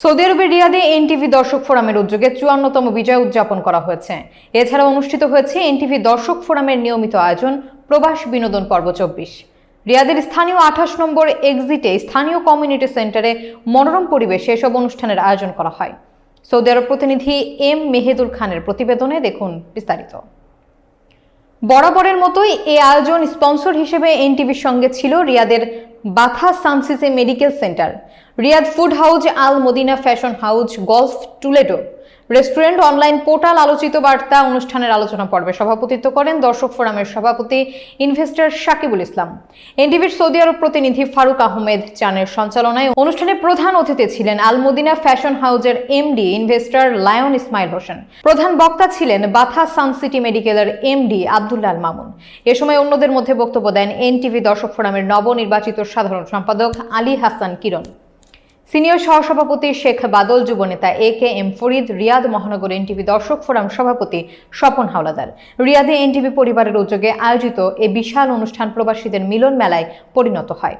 Saudi আরবের রিয়াদে NTV দর্শক ফোরামের উদ্যোগে ৫৪তম বিজয় উদযাপন করা হয়েছে। এছাড়া অনুষ্ঠিত হয়েছে এনটিভি দর্শক ফোরামের নিয়মিত আয়োজন প্রবাস বিনোদন পর্ব ২৪। রিয়াদের স্থানীয় ২৮ নম্বর এক্সিটে স্থানীয় কমিউনিটি সেন্টারে মনোরম পরিবেশে এসব অনুষ্ঠানের আয়োজন করা হয়। সৌদি আরব প্রতিনিধি এম মেহেদুল খানের প্রতিবেদনে দেখুন বিস্তারিত। বরাবরের মতোই এই আয়োজন স্পন্সর হিসেবে এনটিভির সঙ্গে ছিল রিয়াদের বাথা সানসিসে medical centre, Riyadh food house, Al Madina fashion house, Gulf Toledo restaurant, online portal. আলোচিত বার্তা অনুষ্ঠানের আলোচনা পর্বে সভাপতিত্ব করেন দর্শক ফোরামের সভাপতি ইনভেস্টর সাকিবুল ইসলাম। এনটিভির সৌদি আরব প্রতিনিধি ফারুক আহমেদ চানের সঞ্চালনায় অনুষ্ঠানে প্রধান অতিথি ছিলেন আল মদিনা ফ্যাশন হাউসের MD investor lion Ismail Hossain. প্রধান বক্তা ছিলেন বাথা সানসিটি মেডিকেলের এমডি আব্দুল্লাহ আল মামুন। এ সময় অন্যদের মধ্যে বক্তব্য দেন এনটিভি দর্শক ফোরামের নবনির্বাচিত সাধারণ সম্পাদক আলী হাসান কিরণ, সিনিয়র সহসভাপতি শেখ বাদল, যুবনেতা একেএম ফরিদ, রিয়াদ মহানগর এনটিভি দর্শক ফোরাম সভাপতি স্বপন হাওলাদার। রিয়াদে এনটিভি পরিবারের উদ্যোগে আয়োজিত এ বিশাল অনুষ্ঠান প্রবাসীদের মিলন মেলায় পরিণত হয়।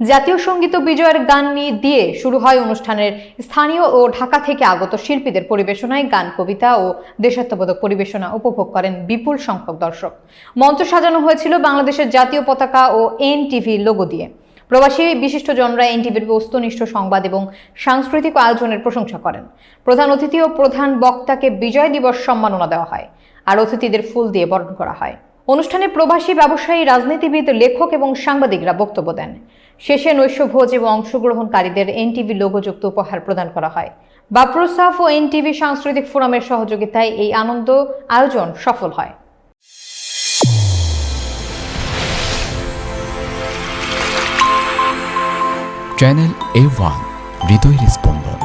জাতীয় সঙ্গীত ও বিজয়ের গান দিয়ে শুরু হয় অনুষ্ঠানের। স্থানীয় ও ঢাকা থেকে আগত শিল্পীদের পরিবেশনায় গান, কবিতা ও দেশাত্মবোধক পরিবেশনা উপভোগ করেন বিপুল সংখ্যক দর্শক। মঞ্চ সাজানো হয়েছিল বাংলাদেশের জাতীয় পতাকা ও এনটিভি লোগো দিয়ে। প্রবাসী বিশিষ্টজনরা এনটিভির বস্তুনিষ্ঠ সংবাদ এবং সাংস্কৃতিক আয়োজনের প্রশংসা করেন। প্রধান অতিথি ও প্রধান বক্তাকে বিজয় দিবস সম্মাননা দেওয়া হয়, আর অতিথিদের ফুল দিয়ে বরণ করা হয়। অনুষ্ঠানে প্রবাসী ব্যবসায়ী, রাজনীতিবিদ, লেখক এবং সাংবাদিকরা বক্তব্য দেন। শেষে নৈশভোজ এবং অংশগ্রহণকারীদের এনটিভি লোগোযুক্ত উপহার প্রদান করা হয়। বাপ্রোসাফ ও এনটিভি সাংস্কৃতিক ফোরামের সহযোগিতায় এই আনন্দ আয়োজন সফল হয়। চ্যানেল A1 হৃদয়ের স্পন্দন।